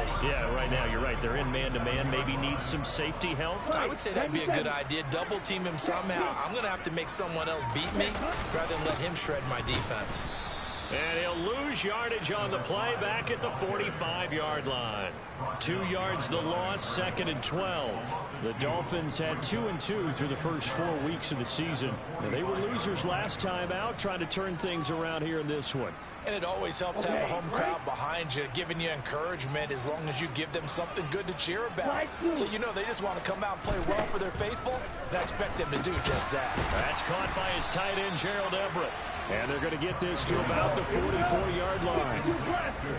this. Yeah, right now you're right. They're in man-to-man. Maybe needs some safety help. I would say that'd be a good idea. Double team him somehow. I'm going to have to make someone else beat me rather than let him shred my defense. And he'll lose yardage on the play back at the 45-yard line. 2 yards the loss, 2nd and 12. The Dolphins had 2-2 through the first 4 weeks of the season. And they were losers last time out, trying to turn things around here in this one. And it always helps to have a home crowd behind you, giving you encouragement as long as you give them something good to cheer about. So you know they just want to come out and play well for their faithful, and I expect them to do just that. That's caught by his tight end, Gerald Everett. And they're going to get this to about the 44-yard line.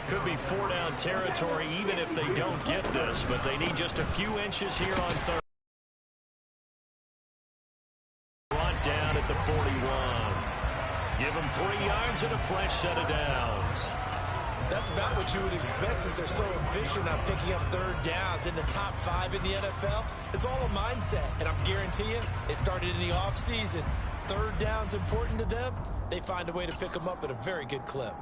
Could be 4-down territory even if they don't get this, but they need just a few inches here on third. Brought down at the 41. Give them 3 yards and a fresh set of downs. That's about what you would expect since they're so efficient on picking up third downs in the top 5 in the NFL. It's all a mindset, and I'm guarantee you it started in the offseason. Third down's important to them. They find a way to pick them up at a very good clip.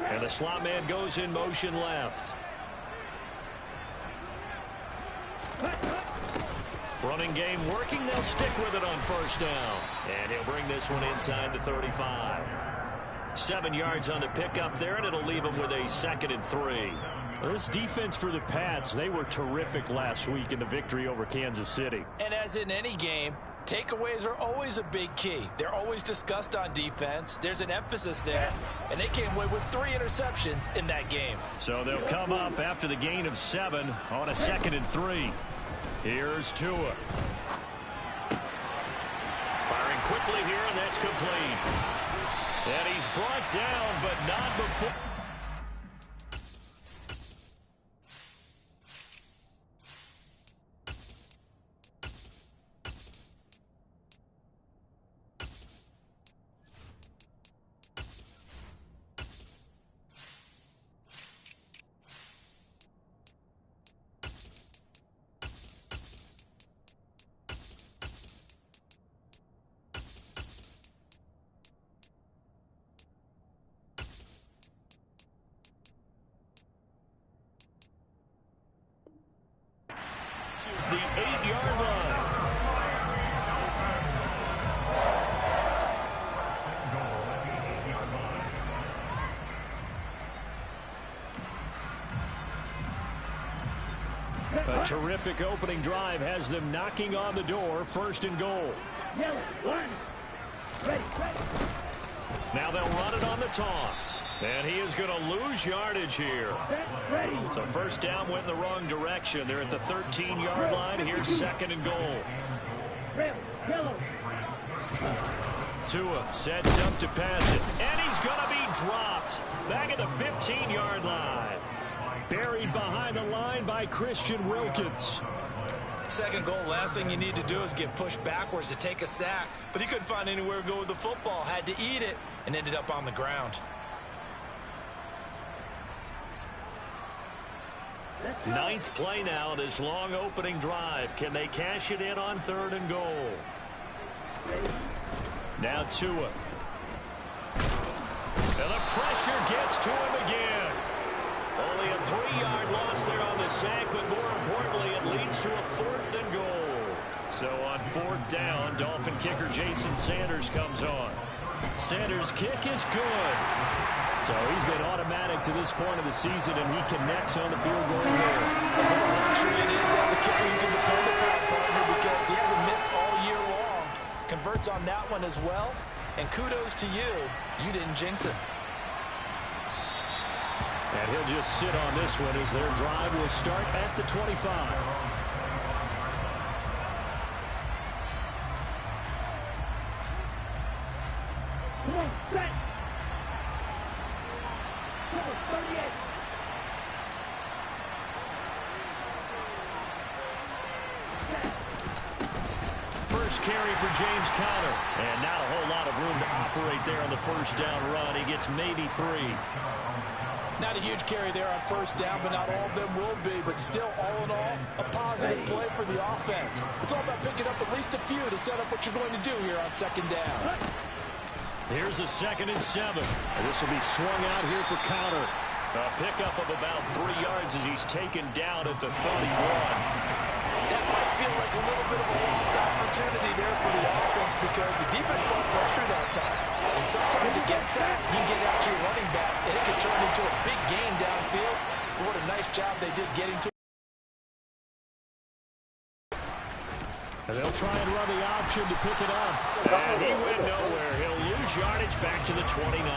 And the slot man goes in motion left. Running game working. They'll stick with it on first down. And he'll bring this one inside the 35. 7 yards on the pickup there, and it'll leave him with a 2nd and 3. This defense for the Pats, they were terrific last week in the victory over Kansas City. And as in any game, takeaways are always a big key. They're always discussed on defense. There's an emphasis there, and they came away with 3 interceptions in that game. So they'll come up after the gain of 7 on a 2nd and 3. Here's Tua. Firing quickly here, and that's complete. And he's brought down, but not before. The 8-yard line. A terrific opening drive has them knocking on the door. 1st and goal. Now they'll run it on the toss. And he is going to lose yardage here. So first down went in the wrong direction. They're at the 13-yard line. Here's 2nd and goal. Tua sets up to pass it. And he's going to be dropped. Back at the 15-yard line. Buried behind the line by Christian Wilkins. 2nd goal, last thing you need to do is get pushed backwards to take a sack. But he couldn't find anywhere to go with the football. Had to eat it and ended up on the ground. 9th play now, this long opening drive. Can they cash it in on 3rd and goal? Now Tua. And the pressure gets to him again. Only a 3-yard loss there on the sack, but more importantly, it leads to a 4th and goal. So on 4th down, Dolphin kicker Jason Sanders comes on. Sanders' kick is good. So he's been automatic to this point of the season, and he connects on the field goal there. What a luxury it is to have a kicker you can depend upon, partner, because he hasn't missed all year long. Converts on that one as well, and kudos to you. You didn't jinx him. And he'll just sit on this one as their drive will start at the 25. first carry for James Conner. And not a whole lot of room to operate there on the first down run. He gets maybe 3. Not a huge carry there on first down, but not all of them will be. But still, all in all, a positive play for the offense. It's all about picking up at least a few to set up what you're going to do here on second down. Here's a 2nd and 7. And this will be swung out here for Conner. A pickup of about 3 yards as he's taken down at the 31. That might feel like a little bit of a lost opportunity there for the offense because the defense brought pressure that time. And sometimes against that, you can get out to your running back, and it could turn into a big gain downfield. But what a nice job they did getting to. And they'll try and run the option to pick it up. And he went nowhere. He'll lose yardage back to the 29.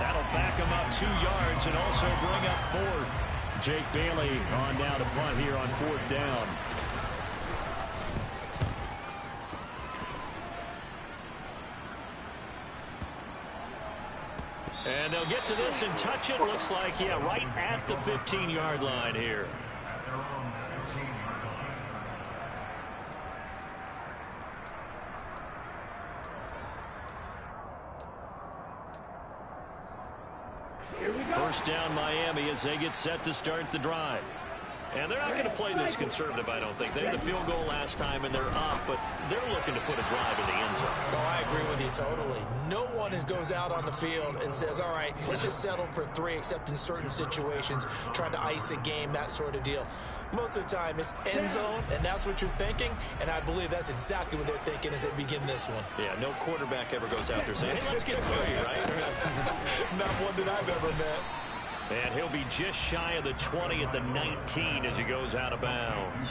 That'll back him up 2 yards and also bring up 4th. Jake Bailey on now to punt here on 4th down. And they'll get to this and touch it. Looks like, yeah, right at the 15-yard line here. First down Miami as they get set to start the drive. And they're not going to play this conservative, I don't think. They had a field goal last time, and they're up, but they're looking to put a drive in the end zone. Oh, I agree with you totally. No one goes out on the field and says, all right, let's just settle for 3, except in certain situations, trying to ice a game, that sort of deal. Most of the time, it's end zone, and that's what you're thinking, and I believe that's exactly what they're thinking as they begin this one. Yeah, no quarterback ever goes out there saying, hey, let's get 3, right? Not one that I've ever met. And he'll be just shy of the 20 at the 19 as he goes out of bounds.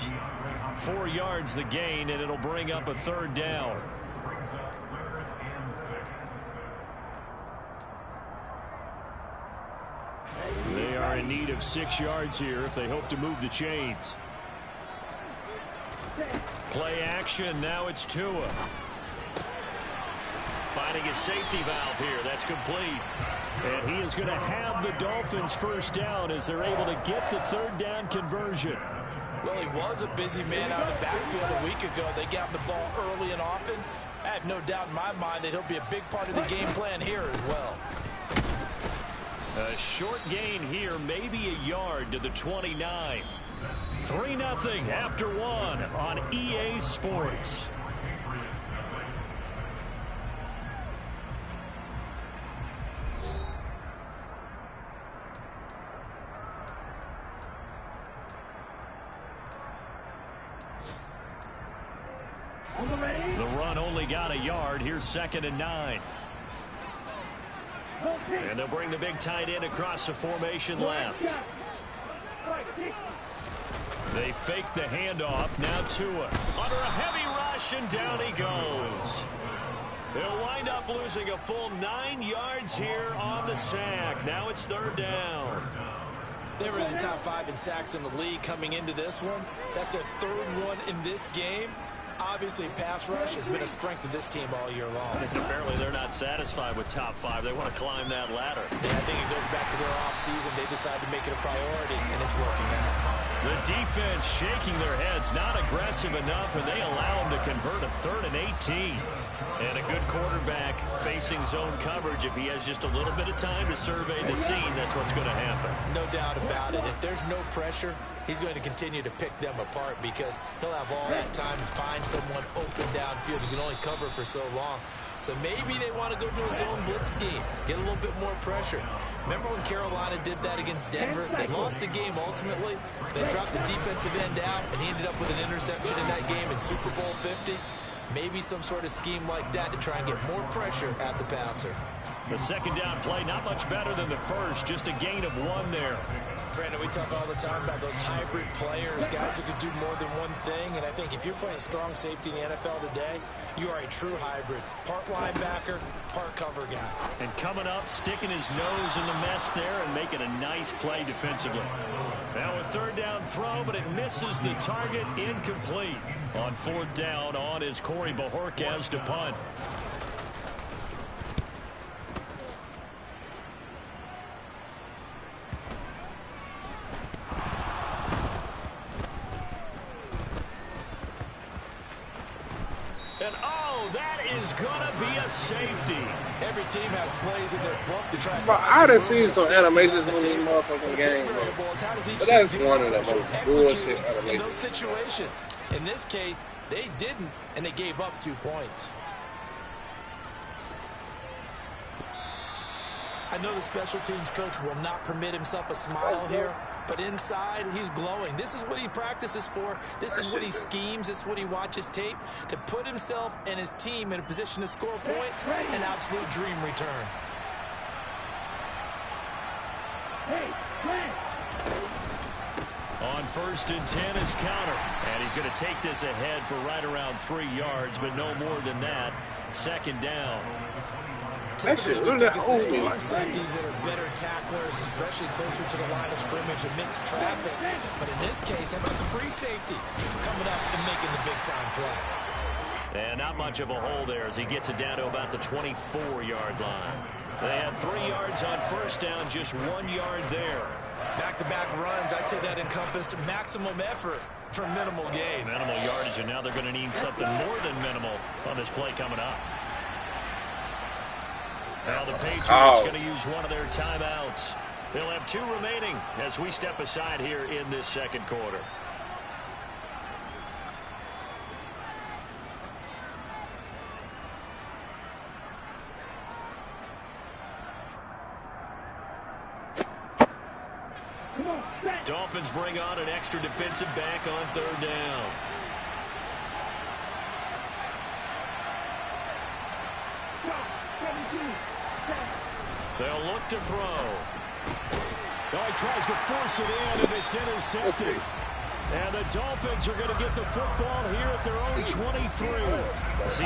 4 yards the gain, and it'll bring up a 3rd down. They are in need of 6 yards here if they hope to move the chains. Play action. Now it's Tua. Finding a safety valve here. That's complete. And he is going to have the Dolphins first down as they're able to get the 3rd down conversion. Well, he was a busy man out of the backfield a week ago. They got the ball early and often. I have no doubt in my mind that he'll be a big part of the game plan here as well. A short gain here, maybe a yard to the 29. 3-0 after 1 on EA Sports. The run only got a yard. Here's 2nd and 9. And they'll bring the big tight end across the formation left. They fake the handoff. Now Tua under a heavy rush, and down he goes. They'll wind up losing a full 9 yards here on the sack. Now it's 3rd down. They were in the top 5 in sacks in the league coming into this one. That's their 3rd one in this game. Obviously, pass rush has been a strength of this team all year long. Apparently, they're not satisfied with top 5. They want to climb that ladder. Yeah, I think it goes back to their offseason. They decided to make it a priority, and it's working out. The defense shaking their heads, not aggressive enough, and they allow them to convert a 3rd and 18. And a good quarterback facing zone coverage. If he has just a little bit of time to survey the scene, that's what's going to happen. No doubt about it. If there's no pressure, he's going to continue to pick them apart because he'll have all that time to find someone open downfield. He can only cover for so long. So maybe they want to go to a zone blitz scheme, get a little bit more pressure. Remember when Carolina did that against Denver? They lost the game ultimately. They dropped the defensive end out, and he ended up with an interception in that game in Super Bowl 50. Maybe some sort of scheme like that to try and get more pressure at the passer. The 2nd down play, not much better than the first, just a gain of 1 there. Brandon, we talk all the time about those hybrid players, guys who can do more than one thing. And I think if you're playing strong safety in the NFL today, you are a true hybrid. Part linebacker, part cover guy. And coming up, sticking his nose in the mess there and making a nice play defensively. Now a 3rd down throw, but it misses the target, incomplete. On 4th down, on is Corey Bojorquez to punt. is going to be a safety. Every team has plays in their book to try. But I done seen some animations on these motherfucking games, but that's one of the most bullshit animations. In those situations. In this case, they didn't, and they gave up 2 points. I know the special teams coach will not permit himself a smile here, but inside, he's glowing. This is what he practices for. This is what he schemes. This is what he watches tape to put himself and his team in a position to score points. An absolute dream return. On 1st and 10 is counter. And he's going to take this ahead for right around 3 yards, but no more than that. 2nd down. That shit really strong safeties that are better tacklers, especially closer to the line of scrimmage amidst traffic. But in this case, how about the free safety coming up and making the big-time play? And not much of a hole there as he gets it down to about the 24-yard line. They had 3 yards on 1st down, just 1 yard there. Back-to-back runs, I'd say that encompassed maximum effort for minimal gain. Minimal yardage, and now they're going to need something more than minimal on this play coming up. Now the Patriots going to use one of their timeouts. They'll have 2 remaining as we step aside here in this 2nd quarter. Dolphins bring on an extra defensive back on 3rd down. They'll look to throw. Oh, he tries to force it in, and it's intercepted. And the Dolphins are going to get the football here at their own 23.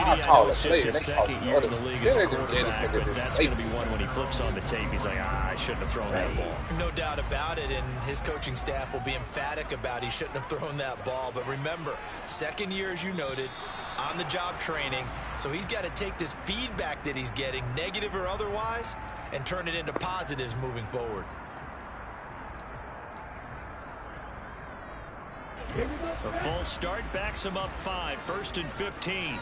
I know it's just his 2nd year in the league as a quarterback, but that's going to be one when he flips on the tape. He's like, I shouldn't have thrown that ball. No doubt about it, and his coaching staff will be emphatic about he shouldn't have thrown that ball. But remember, 2nd year, as you noted, on-the-job training. So he's got to take this feedback that he's getting, negative or otherwise, and turn it into positives moving forward. A false start backs him up 5, 1st and 15.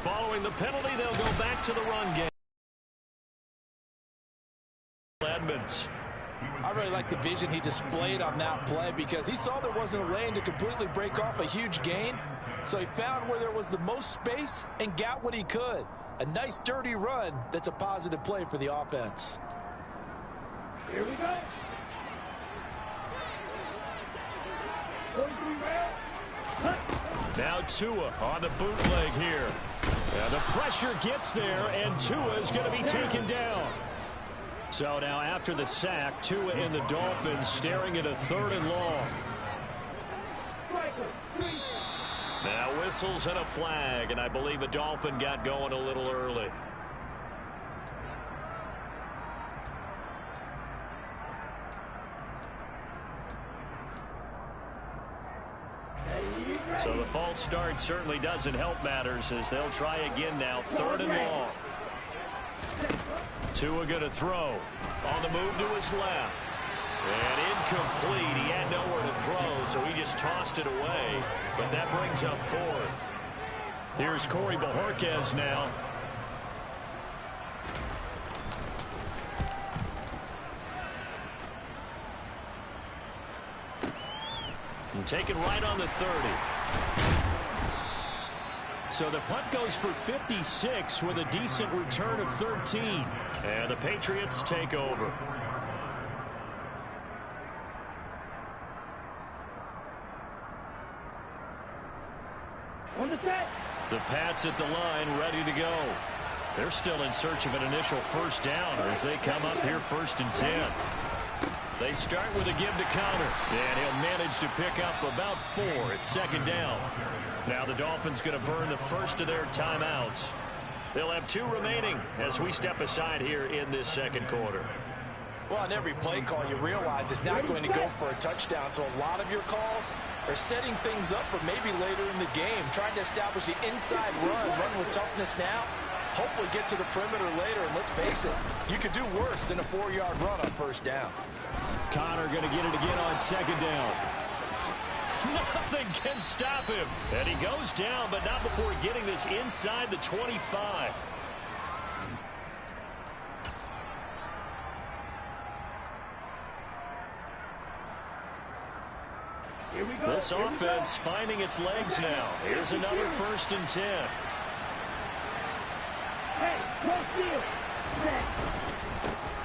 Following the penalty, they'll go back to the run game. Edmonds. I really like the vision he displayed on that play because he saw there wasn't a lane to completely break off a huge gain. So he found where there was the most space and got what he could. A nice dirty run that's a positive play for the offense. Here we go. Now Tua on the bootleg here. And the pressure gets there, and Tua is going to be taken down. So now after the sack, Tua and the Dolphins staring at a 3rd and long. Now whistles and a flag, and I believe a Dolphin got going a little early. So the false start certainly doesn't help matters as they'll try again now. 3rd and long. Tua going to throw. On the move to his left. And incomplete. He had nowhere to throw, so he just tossed it away. But that brings up 4th. Here's Corey Bojorquez now. And take it right on the 30. So the punt goes for 56 with a decent return of 13. And the Patriots take over. The Pats at the line ready to go. They're still in search of an initial 1st down as they come up here 1st and 10. They start with a give to counter, and he'll manage to pick up about 4 at 2nd down. Now the Dolphins going to burn the first of their timeouts. They'll have 2 remaining as we step aside here in this 2nd quarter. Well, on every play call, you realize it's not going to go for a touchdown, so a lot of your calls are setting things up for maybe later in the game, trying to establish the inside run with toughness now, hopefully get to the perimeter later, and let's face it, you could do worse than a 4-yard run on 1st down. Connor going to get it again on 2nd down. Nothing can stop him. And he goes down, but not before getting this inside the 25. Here we go. This offense finding its legs now. Here's another 1st and 10. Hey, cross field.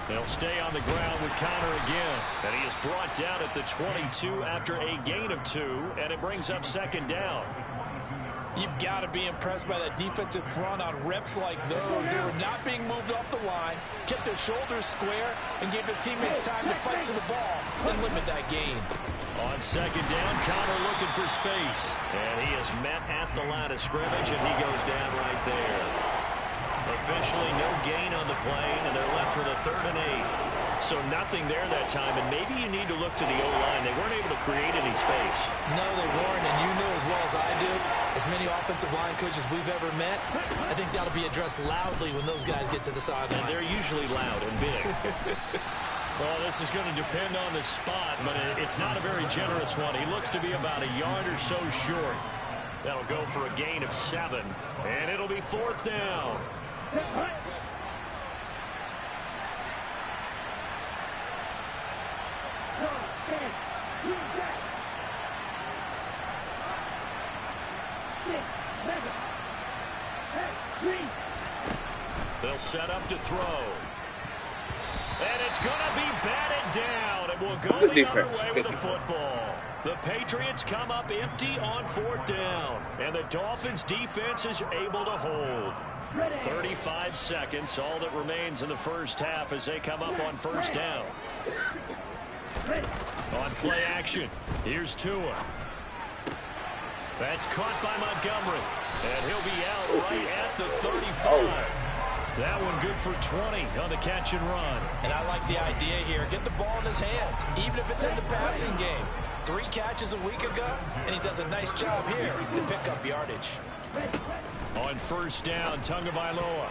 They'll stay on the ground with Connor again. And he is brought down at the 22 after a gain of 2, and it brings up 2nd down. You've got to be impressed by that defensive front on reps like those. They were not being moved off the line, kept their shoulders square, and gave their teammates time to fight to the ball and limit that gain. On 2nd down, Connor looking for space. And he is met at the line of scrimmage, and he goes down right there. Officially no gain on the play, and they're left with a 3rd and 8. So nothing there that time, and maybe you need to look to the O-line. They weren't able to create any space. No, they weren't, and you know as well as I do, as many offensive line coaches we've ever met, I think that'll be addressed loudly when those guys get to the sideline. And they're usually loud and big. Well, this is going to depend on the spot, but it's not a very generous one. He looks to be about a yard or so short. That'll go for a gain of 7, and it'll be 4th down. They'll set up to throw. And it's going to be batted down. And we'll go the other way with the football. The Patriots come up empty on 4th down. And the Dolphins defense is able to hold. 35 seconds, all that remains in the first half as they come up on 1st down. On play action, here's Tua. That's caught by Montgomery. And he'll be out right at the 35. That one good for 20 on the catch and run. And I like the idea here. Get the ball in his hands, even if it's in the passing game. 3 catches a week ago, and he does a nice job here to pick up yardage. On 1st down, Tagovailoa.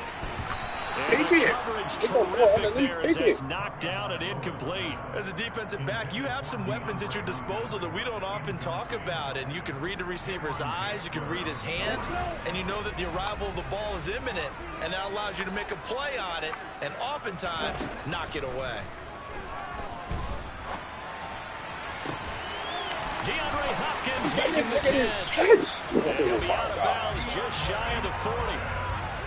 Take it. Coverage terrific there as it's knocked down and incomplete. As a defensive back, you have some weapons at your disposal that we don't often talk about. And you can read the receiver's eyes, you can read his hands, and you know that the arrival of the ball is imminent. And that allows you to make a play on it and oftentimes knock it away. DeAndre Hopkins making the catch. And he'll be out of bounds just shy of the 40.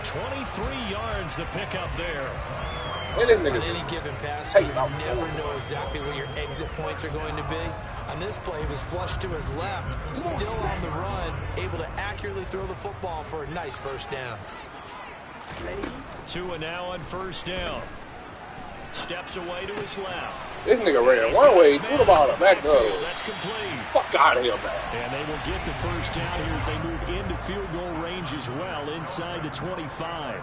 23 yards the pickup there. On any given pass, you never know exactly where your exit points are going to be. On this play, he was flushed to his left, still on the run, able to accurately throw the football for a nice 1st down. Tua now on 1st down. Steps away to his left. This nigga ran one way, threw the ball back the other way. That's complete. Fuck out of here, man. And they will get the 1st down here as they move into field goal range as well, inside the 25.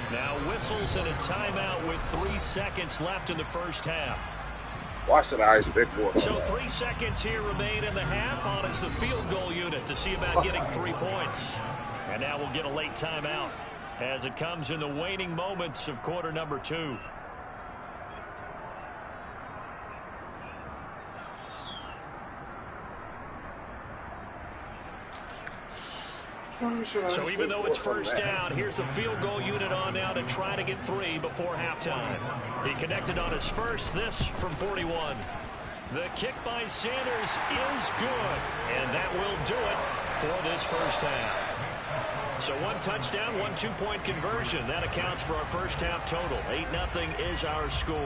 Now whistles and a timeout with 3 seconds left in the first half. Watch the eyes, big boy. So 3 seconds here remain in the half. On is the field goal unit to see about getting 3 points. And now we'll get a late timeout as it comes in the waning moments of quarter number 2. So even though it's 1st down, here's the field goal unit on now to try to get 3 before halftime. He connected on his first, this from 41. The kick by Sanders is good, and that will do it for this first half. So 1 touchdown, 1 2-point conversion. That accounts for our first half total. 8-0 is our score.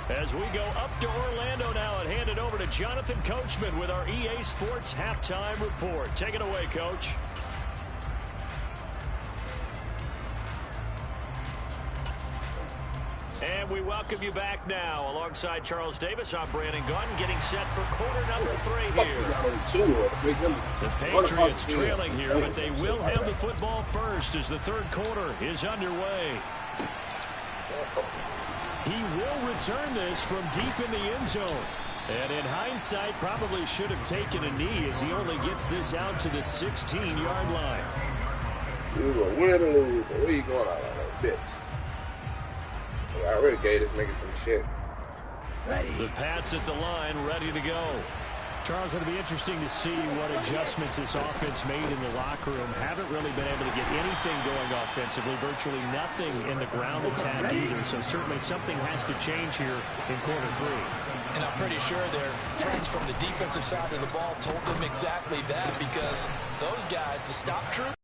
As we go up to Orlando now and hand it over to Jonathan Coachman with our EA Sports Halftime Report. Take it away, Coach. And we welcome you back now. Alongside Charles Davis, I'm Brandon Gunn, getting set for quarter number 3 here. The Patriots trailing here, but they will have the football first as the 3rd quarter is underway. He will return this from deep in the end zone. And in hindsight, probably should have taken a knee as he only gets this out to the 16-yard line. You gonna win or lose, but where you going out of that bitch? I already gave this nigga some shit. The Pats at the line, ready to go. Charles, it'll be interesting to see what adjustments this offense made in the locker room. Haven't really been able to get anything going offensively, virtually nothing in the ground attack either. So certainly something has to change here in quarter 3. And I'm pretty sure their friends from the defensive side of the ball told them exactly that, because those guys, the stop troop,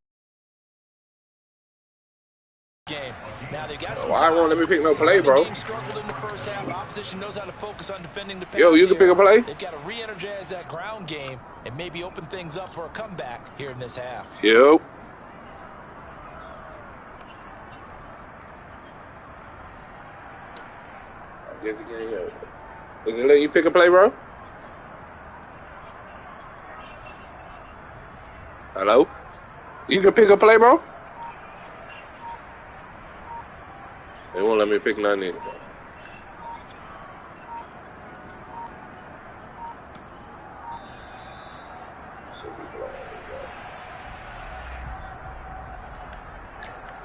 game. Now they got some I won't let me pick no play, bro. The game struggled in the first half. Opposition knows how to focus on defending the pass. Yo, you can pick a play. They've got to re-energize that ground game and maybe open things up for a comeback here in this half. Yo. I guess he can't help it. Is it letting you pick a play, bro? Hello? You can pick a play, bro? They won't let me pick none either, bro.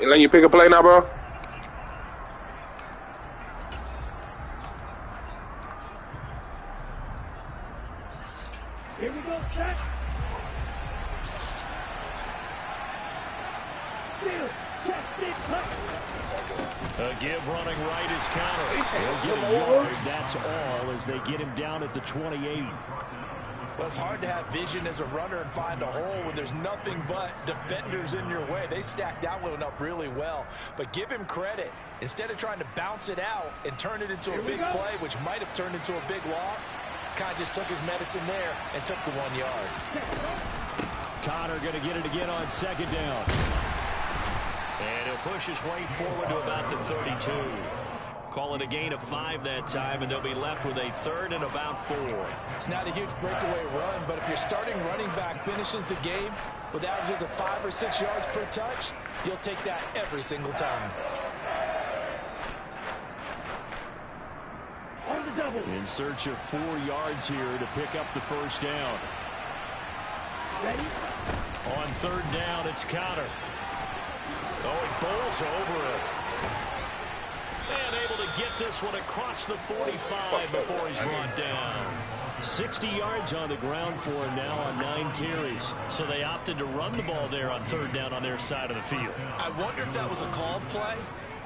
They letting you pick a play now, bro? Here we go, set. A give running right is counter. They'll get a yard. That's all as they get him down at the 28. Well, it's hard to have vision as a runner and find a hole when there's nothing but defenders in your way. They stacked that one up really well. But give him credit. Instead of trying to bounce it out and turn it into a big play, which might have turned into a big loss, kind of just took his medicine there and took the 1 yard. Connor going to get it again on second down. And he'll push his way forward to about the 32. Call it a gain of 5 that time, and they'll be left with a 3rd and about 4. It's not a huge breakaway run, but if your starting running back finishes the game with averages of 5 or 6 yards per touch, you'll take that every single time. On the double. In search of 4 yards here to pick up the first down. Ready? On 3rd down, it's Connor. Oh, he bowls over it. And able to get this one across the 45 before he's brought down. 60 yards on the ground for him now on 9 carries. So they opted to run the ball there on 3rd down on their side of the field. I wonder if that was a called play,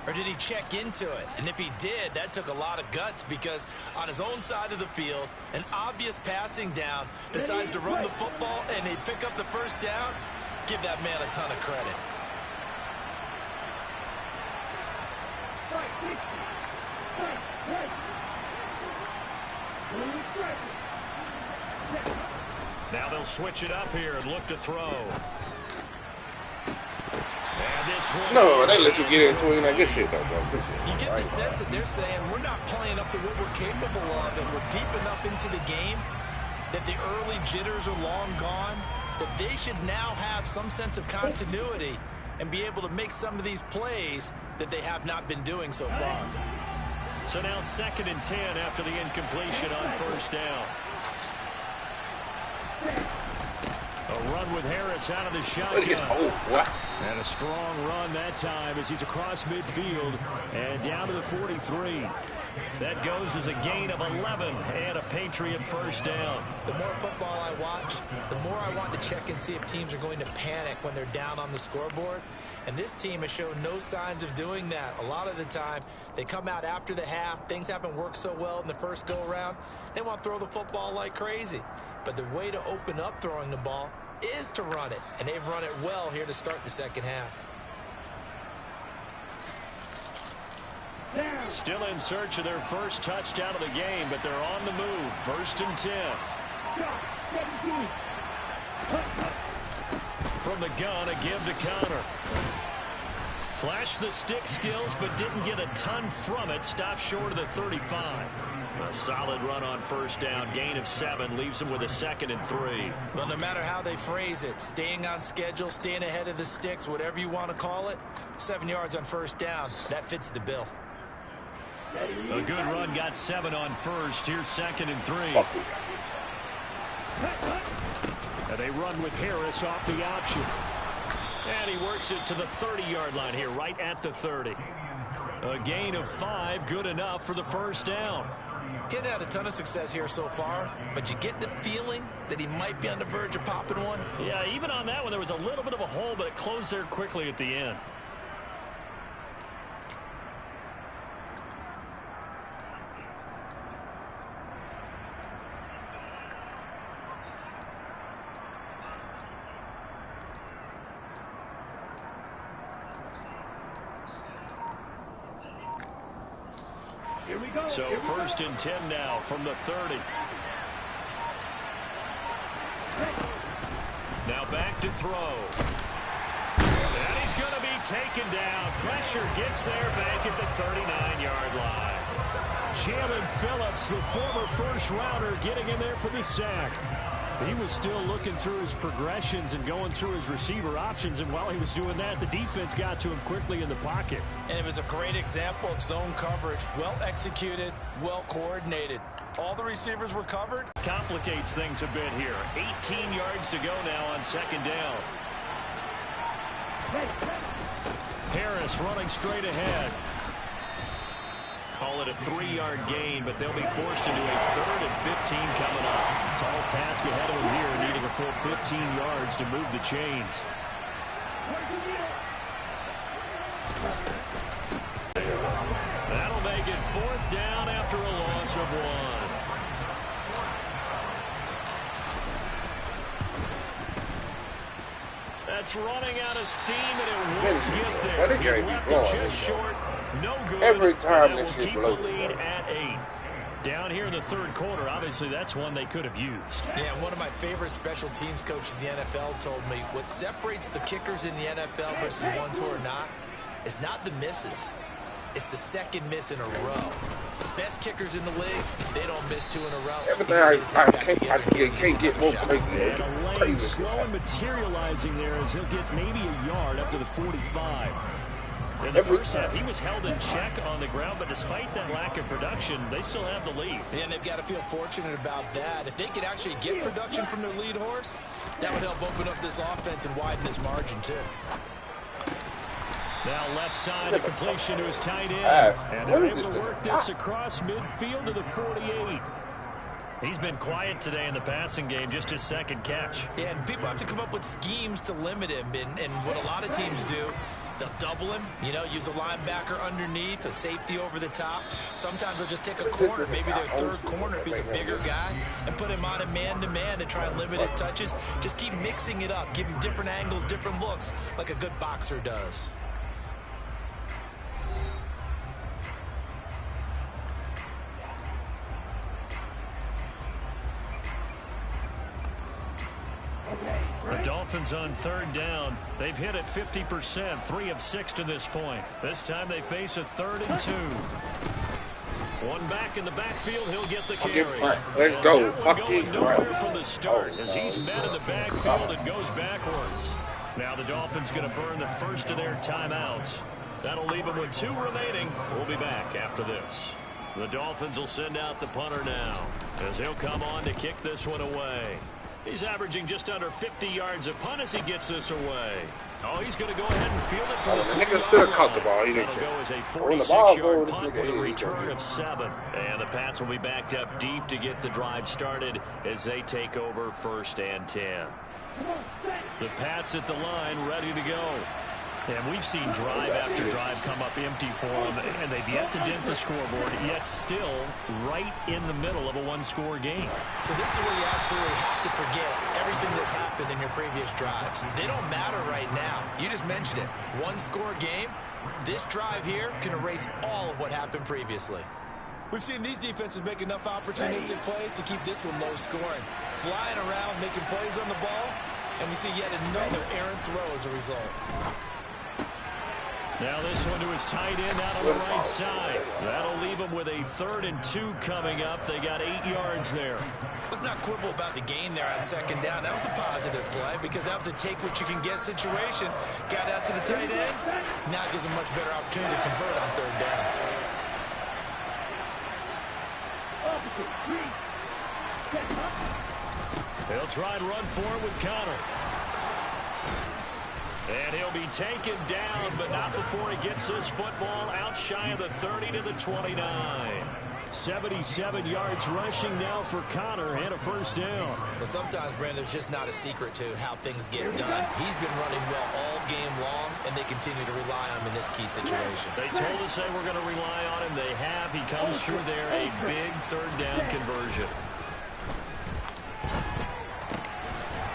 or did he check into it? And if he did, that took a lot of guts, because on his own side of the field, an obvious passing down, decides to run the football and they pick up the first down. Give that man a ton of credit. Now they'll switch it up here and look to throw. And this one No, they let you get into it and I guess hit though, bro. You get the sense that they're saying we're not playing up to what we're capable of, and we're deep enough into the game that the early jitters are long gone, that they should now have some sense of continuity and be able to make some of these plays that they have not been doing so far. So now 2nd and 10 after the incompletion on 1st down. A run with Harris out of the shotgun. And a strong run that time as he's across midfield and down to the 43. That goes as a gain of 11 and a Patriot first down. The more football I watch, the more I want to check and see if teams are going to panic when they're down on the scoreboard. And this team has shown no signs of doing that. A lot of the time, they come out after the half. Things haven't worked so well in the first go-around. They want to throw the football like crazy. But the way to open up throwing the ball is to run it. And they've run it well here to start the second half. Still in search of their first touchdown of the game, but they're on the move. 1st and 10. From the gun, a give to Connor. Flashed the stick skills, but didn't get a ton from it. Stopped short of the 35. A solid run on 1st down. Gain of 7 leaves them with a 2nd and 3. Well, no matter how they phrase it, staying on schedule, staying ahead of the sticks, whatever you want to call it, 7 yards on 1st down, that fits the bill. A good run, got 7 on 1st. Here's 2nd and 3. And they run with Harris off the option. And he works it to the 30-yard line here, right at the 30. A gain of 5, good enough for the 1st down. He hadn't had a ton of success here so far, but you get the feeling that he might be on the verge of popping one. Yeah, even on that one, there was a little bit of a hole, but it closed there quickly at the end. Here we go. So first and 10 now from the 30. Now back to throw. And he's going to be taken down. Pressure gets there back at the 39-yard line. Jalen Phillips, the former first-rounder, getting in there for the sack. He was still looking through his progressions and going through his receiver options, and while he was doing that, the defense got to him quickly in the pocket. And it was a great example of zone coverage. Well executed, well coordinated. All the receivers were covered. Complicates things a bit here. 18 yards to go now on second down. Harris running straight ahead. Call it a 3-yard gain, but they'll be forced into a 3rd and 15 coming up. Tall task ahead of them here, needing a full 15 yards to move the chains. That'll make it 4th down after a loss of 1. That's running out of steam, and it won't get there. He left it just short. No good. Every time and this will shit keep blows. the lead at 8. Down here in the 3rd quarter, obviously that's one they could have used. Yeah, one of my favorite special teams coaches in the NFL told me what separates the kickers in the NFL versus ones who are not is not the misses. It's the second miss in a row. The best kickers in the league, they don't miss 2 in a row. Everything I can't get more crazy. It's And a lane crazy. slow and materializing there as he'll get maybe a yard up to the 45. In the first half, he was held in check on the ground, but despite that lack of production, they still have the lead. And they've got to feel fortunate about that. If they could actually get production from their lead horse, that would help open up this offense and widen this margin, too. Now left side, a completion to his tight end. And What they're is able to this? work this across midfield to the 48. He's been quiet today in the passing game, just his 2nd catch. Yeah, and people have to come up with schemes to limit him. And what a lot of teams do, they'll double him, use a linebacker underneath, a safety over the top. Sometimes they'll just take a corner, maybe their 3rd corner if he's a bigger guy, and put him on a man-to-man to try and limit his touches. Just keep mixing it up, give him different angles, different looks, like a good boxer does. The Dolphins on 3rd down. They've hit it 50%, 3 of 6 to this point. This time they face a 3rd and 2. One back in the backfield, he'll get the carry. Let's go. Going nowhere from the start as he's met in the backfield and goes backwards. Now the Dolphins going to burn the first of their timeouts. That'll leave them with 2 remaining. We'll be back after this. The Dolphins will send out the punter now as he'll come on to kick this one away. He's averaging just under 50 yards a punt as he gets this away. Oh, he's going to go ahead and field it from the 40-yard should have caught the ball. He line. didn't. That'll go as a When the ball 46-yard goes, punt this with a nigga, return of 7. And the Pats will be backed up deep to get the drive started as they take over 1st and 10. The Pats at the line ready to go. And we've seen drive after drive come up empty for them, and they've yet to dent the scoreboard, yet still right in the middle of a 1-score game. So this is where you absolutely have to forget everything that's happened in your previous drives. They don't matter right now. You just mentioned it. 1-score game. This drive here can erase all of what happened previously. We've seen these defenses make enough opportunistic plays to keep this one low scoring. Flying around, making plays on the ball, and we see yet another errant throw as a result. Now this one to his tight end out on the right side. That'll leave him with a 3rd and 2 coming up. They got 8 yards there. Let's not quibble about the gain there on 2nd down. That was a positive play because that was a take-what-you-can-get situation. Got out to the tight end. Now it gives him a much better opportunity to convert on 3rd down. He'll try and run forward with Connor. And he'll be taken down, but not before he gets this football out shy of the 30 to the 29. 77 yards rushing now for Connor and a first down. But sometimes, Brandon, there's just not a secret to how things get done. He's been running well all game long, and they continue to rely on him in this key situation. They told us they were going to rely on him. They have. He comes through there, a big third down conversion.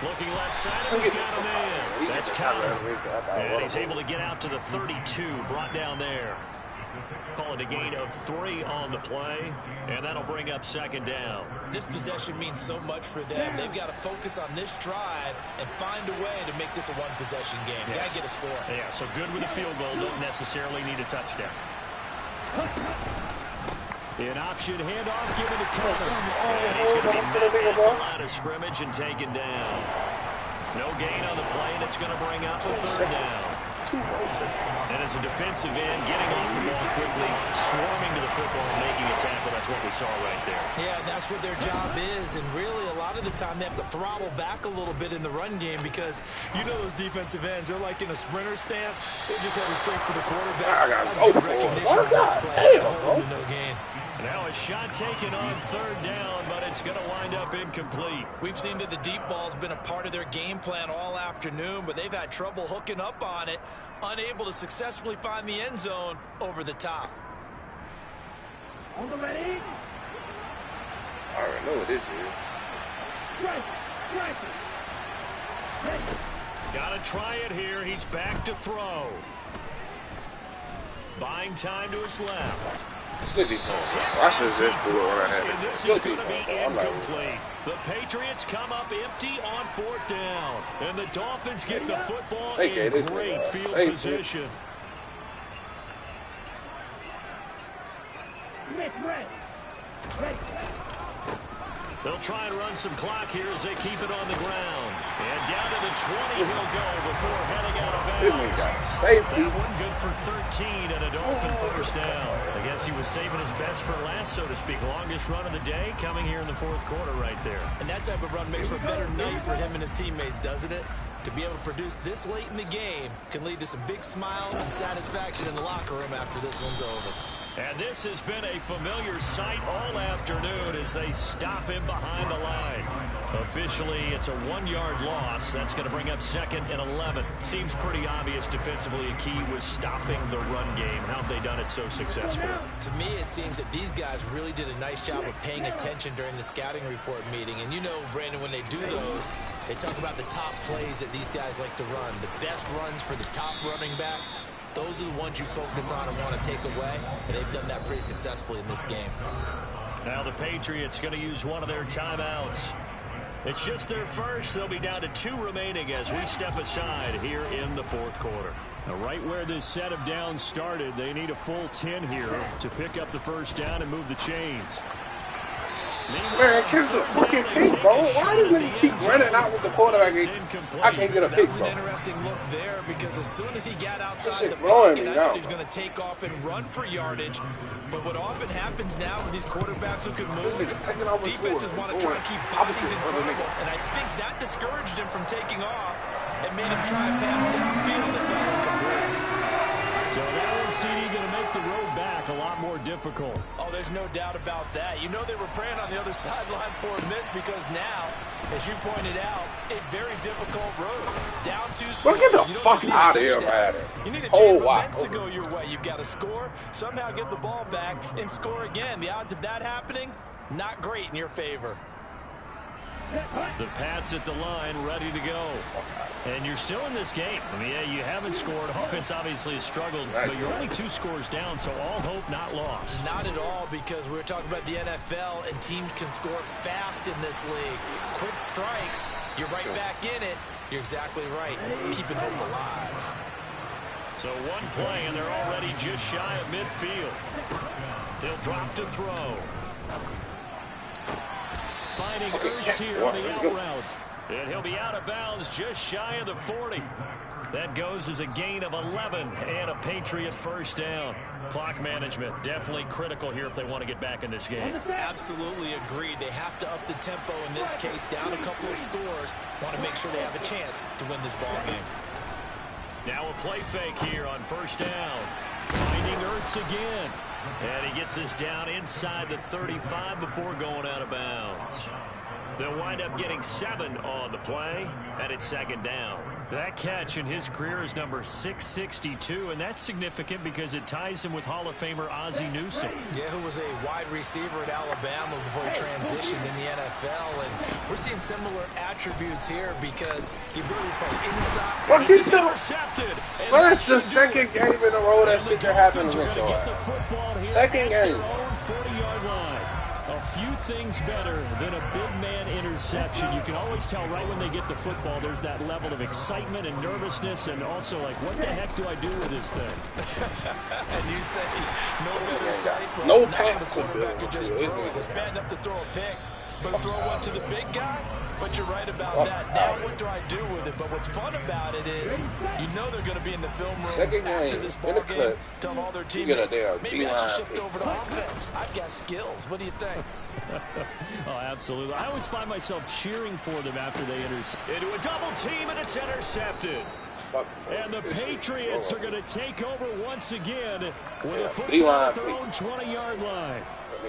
Looking left side, and he's got him in. That's Connor. And he's able to get out to the 32, brought down there. Call it a gain of 3 on the play, and that'll bring up second down. This possession means so much for them. They've got to focus on this drive and find a way to make this a one-possession game. Yes. Got to get a score. Yeah, so good with a field goal. Don't necessarily need a touchdown. An option handoff given to Connor. And he's going to be met at the line of scrimmage and taken down. No gain on the play, and it's going to bring up a third down. And as a defensive end, getting off the ball quickly, swarming to the football and making a tackle, that's what we saw right there. Yeah, that's what their job is, and really a lot of the time they have to throttle back a little bit in the run game because you know those defensive ends, they're like in a sprinter stance. They're just heading straight for the quarterback. That's good recognition of that play. No gain. Now a shot taken on third down, but it's going to wind up incomplete. We've seen that the deep ball's been a part of their game plan all afternoon, but they've had trouble hooking up on it, unable to successfully find the end zone over the top. On the ready. I already know what this is. Right. Got to try it here. He's back to throw. Buying time to his left. Good defense. I should just do it when I had And this it. is Good going to be defense. incomplete. The Patriots come up empty on fourth down. And the Dolphins get the football in great field position. They'll try and run some clock here as they keep it on the ground. And down to the 20 he'll go before heading out of bounds. That one good for 13 and a Dolphin first down. I guess he was saving his best for last, so to speak. Longest run of the day coming here in the fourth quarter right there. And that type of run makes for a better night for him and his teammates, doesn't it? To be able to produce this late in the game can lead to some big smiles and satisfaction in the locker room after this one's over. And this has been a familiar sight all afternoon as they stop him behind the line. Officially, it's a 1-yard loss. That's going to bring up second and 11. Seems pretty obvious defensively a key was stopping the run game. How have they done it so successfully? To me, it seems that these guys really did a nice job of paying attention during the scouting report meeting. And you know, Brandon, when they do those, they talk about the top plays that these guys like to run. The best runs for the top running back. Those are the ones you focus on and want to take away, and they've done that pretty successfully in this game. Now the Patriots going to use one of their timeouts. It's just their first. They'll be down to 2 remaining as we step aside here in the fourth quarter. Now, right where this set of downs started, they need a full 10 here to pick up the first down and move the chains. Man, catch the fucking pick, bro. Why does nigga keep running out with the quarterback? I can't get a pick, That was bro. an interesting look there because as soon as he got outside the blowing pocket, me I now. thought he was going to take off and run for yardage. But what often happens now with these quarterbacks who can move, defenses want to try and keep bodies in front of them. And I think that discouraged him from taking off and made him try and pass downfield and fell incomplete. So now CD going to make the road back a lot more difficult. Oh, there's no doubt about that. You know they were praying on the other sideline for a miss because now, as you pointed out, a very difficult road. Down 2 scores. Well, get the You don't fuck just need a out of here, touchdown. Madden. You need a Oh, chain of wow. events to go your way. You've got to score, somehow get the ball back, and score again. The odds of that happening, not great in your favor. The Pats at the line, ready to go. And you're still in this game. I mean, yeah, you haven't scored. Offense obviously has struggled, but you're only 2 scores down, so all hope not lost. Not at all, because we were talking about the NFL, and teams can score fast in this league. Quick strikes, you're right back in it. You're exactly right. Keeping hope alive. So one play, and they're already just shy of midfield. They'll drop to throw. Finding Ertz here on the out route. And he'll be out of bounds just shy of the 40. That goes as a gain of 11 and a Patriot first down. Clock management definitely critical here if they want to get back in this game. Absolutely agreed. They have to up the tempo in this case, down a couple of scores. Want to make sure they have a chance to win this ball game. Now a play fake here on first down. Finding Ertz again. And he gets us down inside the 35 before going out of bounds. They'll wind up getting 7 on the play, and it's second down. That catch in his career is number 662, and that's significant because it ties him with Hall of Famer Ozzie Newsome. Yeah, who was a wide receiver at Alabama before he transitioned in the NFL. And we're seeing similar attributes here because the ability to play inside. What he do? Intercepted. Well, that's the second game in a row that shit can happen to me. Second game. 40-yard line. A few things better than a big man interception. You can always tell right when they get the football, there's that level of excitement and nervousness, and also like, what the heck do I do with this thing? And you say no better sight. Well, no now pass the quarterback could just throw it. It's bad enough to throw a pick, but throw one to the big guy. But you're right about that. Now what do I do with it? But what's fun about it is you know they're going to be in the film room second after game this in ball the game. clip. Tell all their You get a teammates, damn maybe I should beeline. shift over to offense. I've got skills. What do you think? Oh, absolutely. I always find myself cheering for them after they intercept. Into a double team, and it's intercepted. Fuck, And the Patriots are going to take over once again with a football beeline at their own 20-yard line.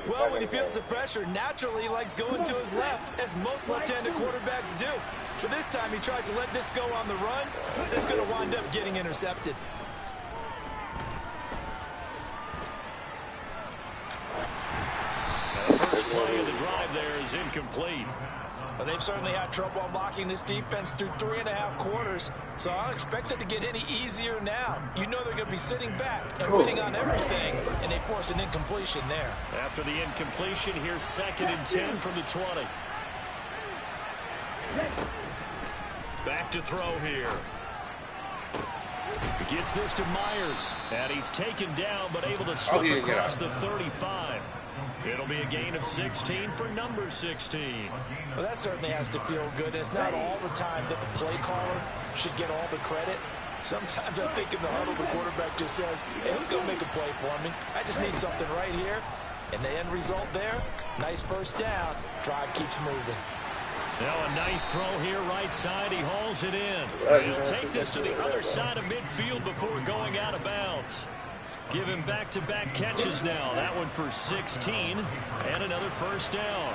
Well, when he feels the pressure, naturally he likes going to his left, as most left-handed quarterbacks do. But this time he tries to let this go on the run. It's going to wind up getting intercepted. The first play of the drive there is incomplete. Well, they've certainly had trouble unlocking this defense through 3.5 quarters, so I don't expect it to get any easier now. You know they're going to be sitting back and waiting on everything, and they force an incompletion there. After the incompletion, here's 2nd and 10 from the 20. Back to throw here. He gets this to Myers, and he's taken down but able to slip across the 35. It'll be a gain of 16 for number 16. Well, that certainly has to feel good. It's not all the time that the play caller should get all the credit. Sometimes I think in the huddle, the quarterback just says, hey, who's going to make a play for me? I just need something right here. And the end result there, nice first down. Drive keeps moving. Now a nice throw here, right side. He hauls it in. He'll take this to the other side of midfield before going out of bounds. Give him back-to-back catches now. That one for 16 and another first down.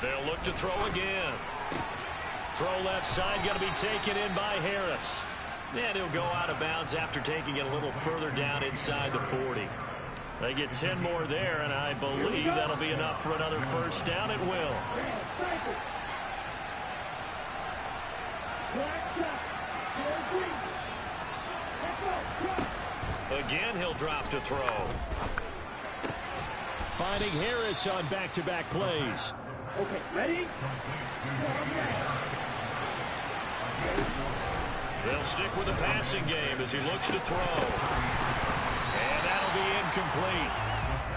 They'll look to throw again. Throw left side, going to be taken in by Harris. And he'll go out of bounds after taking it a little further down inside the 40. They get 10 more there, and I believe that'll be enough for another first down. It will. Again, he'll drop to throw. Finding Harris on back-to-back plays. Okay, ready? They'll stick with the passing game as he looks to throw. And that'll be incomplete.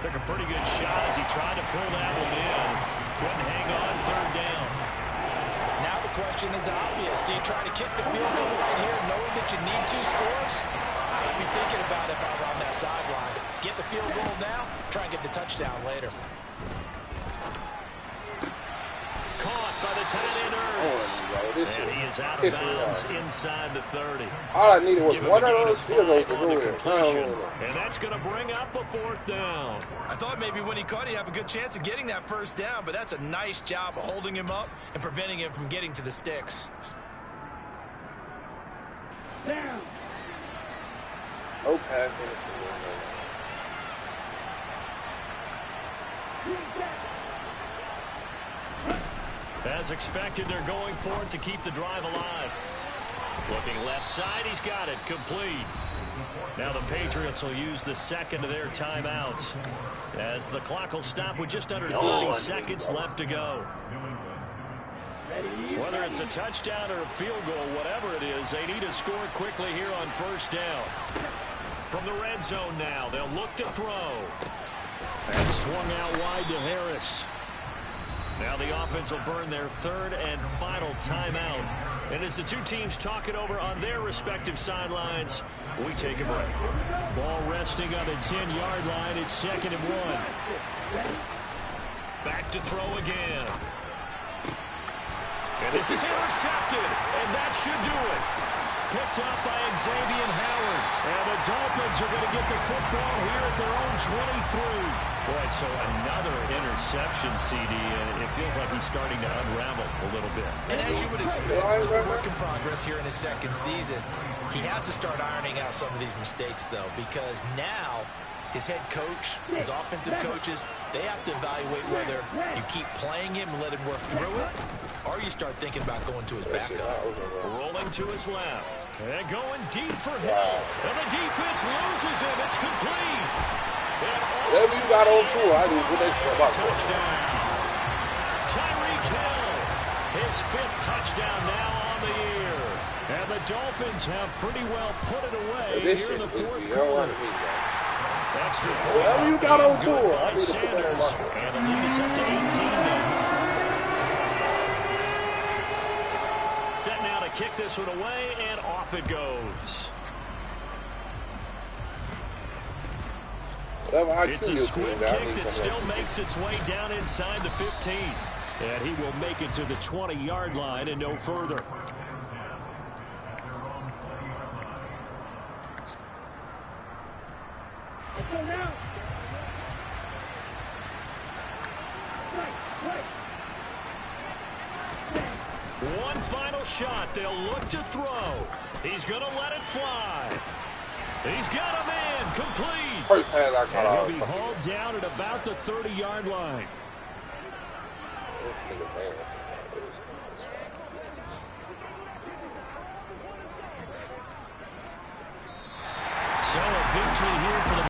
Took a pretty good shot as he tried to pull that one in. Couldn't hang on, 3rd down. Now the question is obvious. Do you try to kick the field goal right here knowing that you need 2 scores? I'd be thinking about it if I were on that sideline. Get the field goal now, try and get the touchdown later. Caught by the tight end Ertz. And he is out of bounds inside the 30. All I needed was one of those field goals to go in. And that's going to bring up a 4th down. I thought maybe when he caught, he'd have a good chance of getting that first down, but that's a nice job of holding him up and preventing him from getting to the sticks. Down. No passing. As expected, they're going for it to keep the drive alive. Looking left side, he's got it, complete. Now the Patriots will use the second of their timeouts as the clock will stop with just under 30 seconds left to go. Whether it's a touchdown or a field goal, whatever it is, they need to score quickly here on first down. From the red zone now, they'll look to throw. And swung out wide to Harris. Now the offense will burn their 3rd and final timeout. And as the 2 teams talk it over on their respective sidelines, we take a break. Ball resting on the 10-yard line. It's 2nd and 1. Back to throw again. And this is intercepted, and that should do it. picked up by Xavier Howard. And the Dolphins are going to get the football here at their own 23. Boy, so another interception, CD, and it feels like he's starting to unravel a little bit. And as you would expect, still a work in progress here in his second season. He has to start ironing out some of these mistakes, though, because now his head coach, his offensive coaches, they have to evaluate whether you keep playing him and let him work through it, or you start thinking about going to his backup. Rolling to his left. And going deep for Hill. And the defense loses him. It's complete. Whatever you got on tour, I didn't what they say about touchdown. Tyreek Hill. His 5th touchdown now on the year. And the Dolphins have pretty well put it away here in the 4th quarter. Extra point. Whatever you got on tour, I need to Sanders. put that on. And the lead is up to 18 now. Set now to kick this one away, and off it goes. It's a squib kick that still makes its way down inside the 15. And he will make it to the 20-yard line and no further. Let's go now. One final shot. They'll look to throw. He's going to let it fly. He's got a man complete. First pass I caught out. He'll be hauled down at about the 30-yard line. This nigga man. So a victory here for the